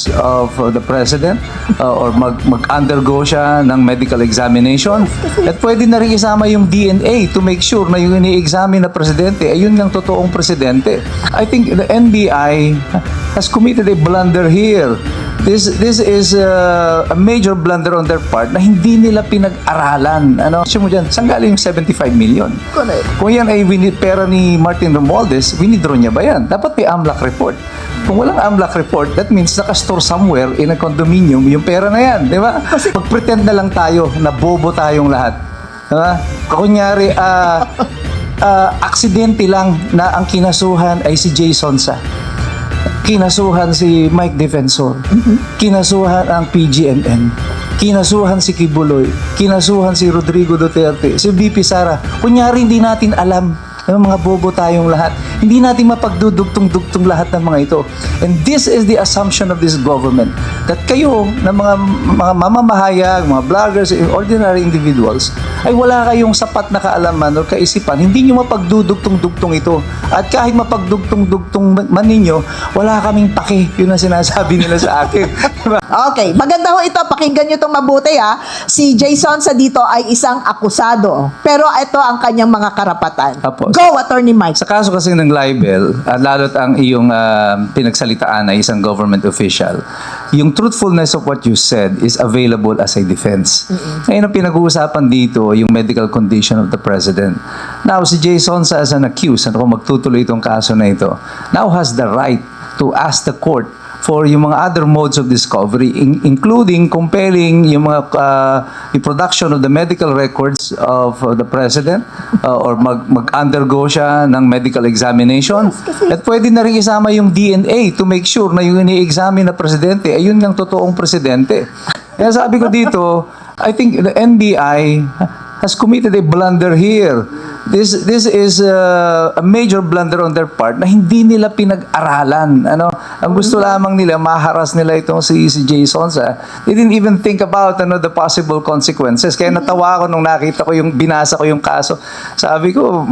records of the president or mag-undergo siya ng medical examination. At pwede na rin isama yung DNA to make sure na yung ini-examine na presidente ay yun ng totoong presidente. I think the NBI has committed a blunder here. This is a major blunder on their part na hindi nila pinag-aralan. Siya mo dyan, saan galing yung 75 million? Kung yan ay pera ni Martin Romualdez, winidraw niya ba yan? Dapat may AMLAC report. Kung walang AMLAC report, that means nakastore somewhere in a condominium yung pera na yan. Di ba? Mag-pretend na lang tayo na bobo tayong lahat. Diba? Kunyari, aksidente lang na ang kinasuhan ay si Jay Sonsa. Kinasuhan si Mike Defensor. Kinasuhan ang PGMM. Kinasuhan si Kibuloy. Kinasuhan si Rodrigo Duterte. Si VP Sara. Kunyari hindi natin alam. Mga bobo tayong lahat. Hindi natin mapagdudugtong-dugtong lahat ng mga ito. And this is the assumption of this government. That kayo, na mga mamamahayag, mga bloggers, ordinary individuals, ay wala kayong sapat na kaalaman o kaisipan. Hindi nyo mapagdudugtong-dugtong ito. At kahit mapagdugtong-dugtong man ninyo, wala kaming pake. Yun ang sinasabi nila sa akin. Okay, maganda ho ito. Pakinggan nyo itong mabuti ha. Si Jason sa dito ay isang akusado. Pero ito ang kanyang mga karapatan. Apo. Go, Attorney Mike. Sa kaso kasi ng libel, lalo't ang iyong pinagsalitaan ay isang government official, yung truthfulness of what you said is available as a defense. Ngayon ang pinag-uusapan dito, yung medical condition of the president. Now, si Jay Sonsa as an accused, kung magtutuloy itong kaso na ito, now has the right to ask the court for yung mga other modes of discovery, including compelling yung mga production of the medical records of the president or mag-undergo siya ng medical examination. At pwede na rin isama yung DNA to make sure na yung ini-examine na presidente ay yun ng totoong presidente. Kaya sabi ko dito, I think the NBI has committed a blunder here. This is a major blunder on their part na hindi nila pinag-aralan. Ang gusto lamang nila, maharas nila itong si Jay Sonsa. They didn't even think about the possible consequences. Kaya natawa ako nung nakita ko binasa ko yung kaso. Sabi ko,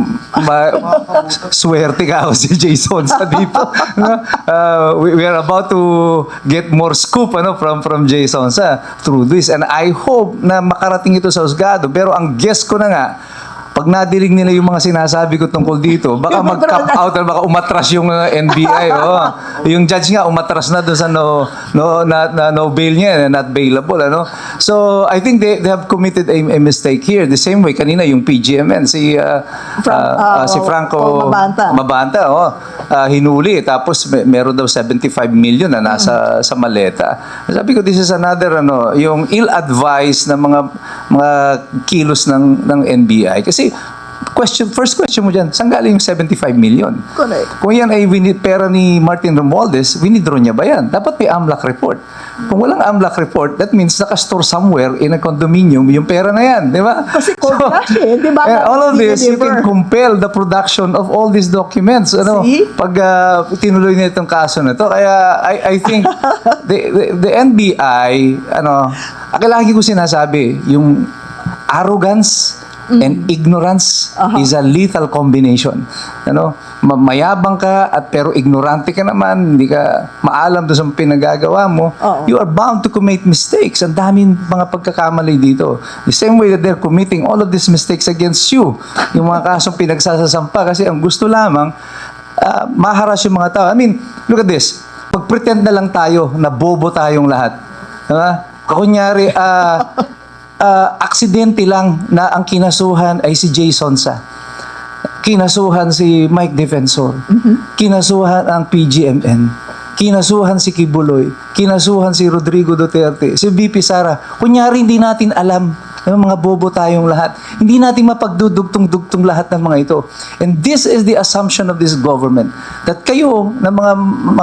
swerte ka ako si Jay Sonsa dito. We are about to get more scoop from Jay Sonsa through this. And I hope na makarating ito sa husgado. Pero ang guess ko na nga, pag nadinig nila yung mga sinasabi ko tungkol dito, baka mag-cap out or baka umatras yung NBI. Yung judge nga umatras na doon sa no bail niya, not bailable. So, I think they have committed a mistake here. The same way, kanina yung PGMN, si Franco Mabanta. Hinuli. Tapos, meron daw 75 million na nasa sa maleta. Sabi ko, this is another, yung ill-advised na mga kilos ng NBI. Kasi, first question mo dyan, saan galing yung 75 million? Kung yan ay pera ni Martin Romualdez, winidraw niya ba yan? Dapat may AMLAC report. Kung walang AMLAC report, that means nakastore somewhere in a condominium yung pera na yan, di ba? Kasi cold cash di ba? And all of this, you can compel the production of all these documents. Pag tinuloy niya itong kaso na to. Kaya I think the NBI, lagi ko sinasabi, yung arrogance and ignorance is a lethal combination. Mayabang ka pero ignorante ka naman, hindi ka maalam doon sa pinagagawa mo, you are bound to commit mistakes. Ang daming mga pagkakamali dito. The same way that they're committing all of these mistakes against you. Yung mga kasong pinagsasasampa kasi ang gusto lamang maharas yung mga tao. I mean, look at this. Pag-pretend na lang tayo na bobo tayong lahat. Kunyari, aksidente lang na ang kinasuhan ay si Jay Sonsa. Kinasuhan si Mike Defensor. Kinasuhan ang PGMM. Kinasuhan si Kibuloy. Kinasuhan si Rodrigo Duterte. Si VP Sara. Kunyari hindi natin alam. Mga bobo tayong lahat. Hindi natin mapagdudugtong-dugtong lahat ng mga ito. And this is the assumption of this government. That kayo, na mga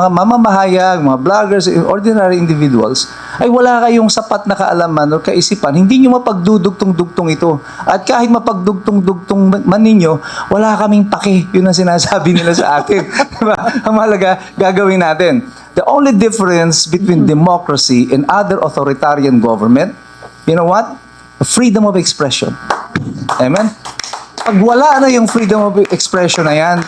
mamamahayag, mga bloggers, ordinary individuals, ay wala kayong sapat na kaalaman o kaisipan. Hindi nyo mapagdudugtong-dugtong ito. At kahit mapagdugtong-dugtong man ninyo, wala kaming pake. Yun ang sinasabi nila sa akin. Ang mahalaga, gagawin natin. The only difference between democracy and other authoritarian government, you know what? Freedom of expression. Amen? Pag wala na yung freedom of expression na yan,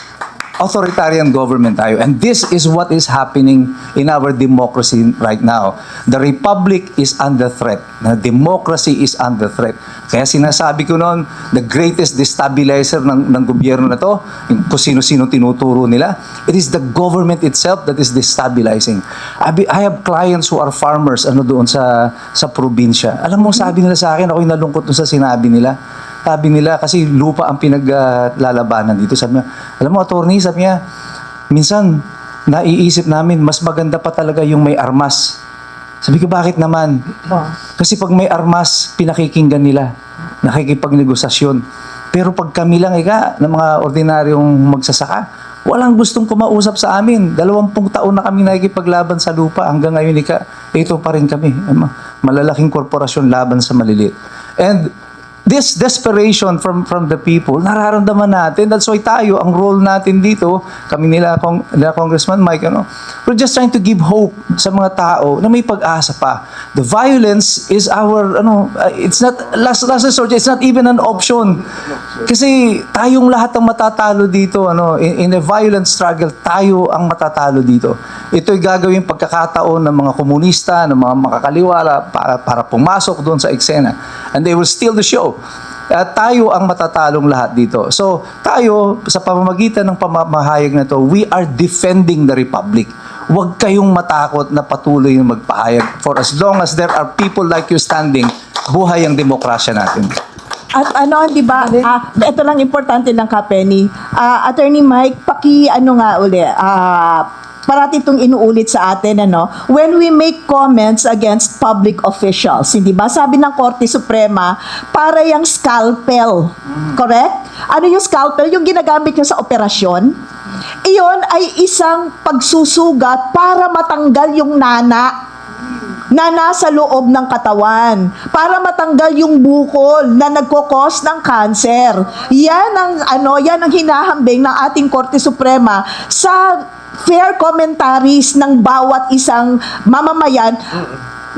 authoritarian government tayo. And this is what is happening in our democracy right now. The republic is under threat. The democracy is under threat. Kaya sinasabi ko noon, the greatest destabilizer ng gobyerno na to, kung sino-sino tinuturo nila, it is the government itself that is destabilizing. I have clients who are farmers doon sa probinsya. Alam mo, sabi nila sa akin, ako'y nalungkot doon sa sinabi nila. Sabi nila, kasi lupa ang pinaglalabanan dito. Sabi niya, alam mo, attorney, sabi niya, minsan, naiisip namin, mas maganda pa talaga yung may armas. Sabi ko, bakit naman? Kasi pag may armas, pinakikinggan nila. Nakikipagnegosasyon. Pero pag kami lang, ng mga ordinaryong magsasaka, walang gustong kumausap sa amin. 20 taon na kami nakikipaglaban sa lupa. Hanggang ngayon, ito pa rin kami. Malalaking korporasyon laban sa maliliit. And this desperation from the people, nararamdaman natin. That's why tayo, ang role natin dito, kami nila Congressman Mike, we're just trying to give hope sa mga tao na may pag-asa pa. The violence is our, it's not, last resort, it's not even an option. Kasi tayong lahat ang matatalo dito, in a violent struggle, tayo ang matatalo dito. Ito'y gagawin pagkakataon ng mga komunista, ng mga makakaliwala para pumasok doon sa eksena. And they will steal the show. Tayo ang matatalong lahat dito. So, tayo, sa pamamagitan ng pamamahayag na to, we are defending the Republic. Huwag kayong matakot na patuloy na magpahayag. For as long as there are people like you standing, buhay ang demokrasya natin. At di ba, ito lang importante lang ka, Penny. Attorney Mike, parati itong inuulit sa atin, when we make comments against public officials, hindi ba? Sabi ng Korte Suprema, para yung scalpel. Correct? Ano yung scalpel? Yung ginagamit nyo sa operasyon. Iyon ay isang pagsusugat para matanggal yung nana na nasa loob ng katawan, para matanggal yung bukol na nagkokos ng cancer. Yan ang hinahambing ng ating Korte Suprema sa fair commentaries ng bawat isang mamamayan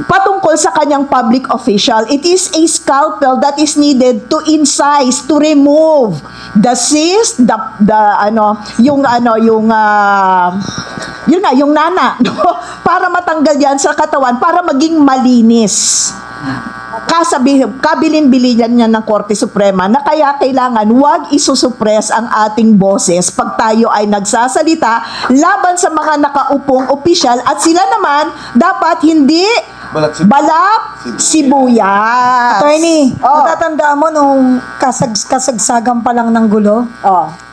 patungkol sa kanyang public official. It is a scalpel that is needed to incise, to remove the cyst, yung nana, para matanggal yan sa katawan, para maging malinis. Kabilin-bilinan niya ng Korte Suprema na kaya kailangan wag isusupress ang ating boses pag tayo ay nagsasalita laban sa mga nakaupong opisyal at sila naman dapat hindi balat sibuyas. Attorney, natatandaan mo nung kasagsagan pa lang ng gulo?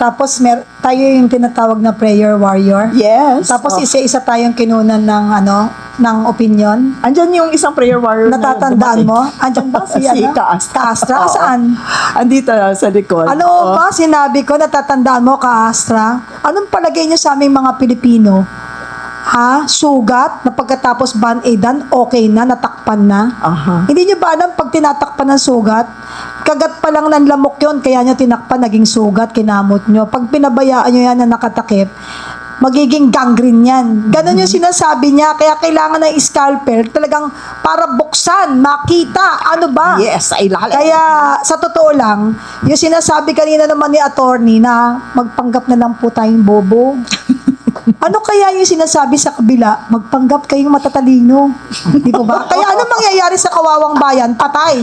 Tapos tayo yung tinatawag na prayer warrior? Yes. Tapos isa-isa tayong kinunan ng opinion? Andyan yung isang prayer warrior. Natatandaan mo? Andyan ba si Kaastra? Saan? Andito sa likod. Ano ba sinabi ko? Natatandaan mo, Kaastra? Anong palagay niyo sa aming mga Pilipino? Sugat na pagkatapos band-aidan, okay na, natakpan na. Hindi niyo ba alam pag tinatakpan ng sugat, kagat pa lang ng lamok yon, kaya niyo tinakpan, naging sugat, kinamot niyo. Pag pinabayaan niyo yan na nakatakip, magiging gangrene yan. Ganon yung sinasabi niya, kaya kailangan ng scalpel, talagang para buksan, makita, ano ba? Yes, ay lahat. Kaya, sa totoo lang, yung sinasabi kanina naman ni attorney na magpanggap na lang po tayong bobo. Ano kaya yung sinasabi sa kabila? Magpanggap kayong matatalino. Di ba? Kaya ano mangyayari sa kawawang bayan? Patay.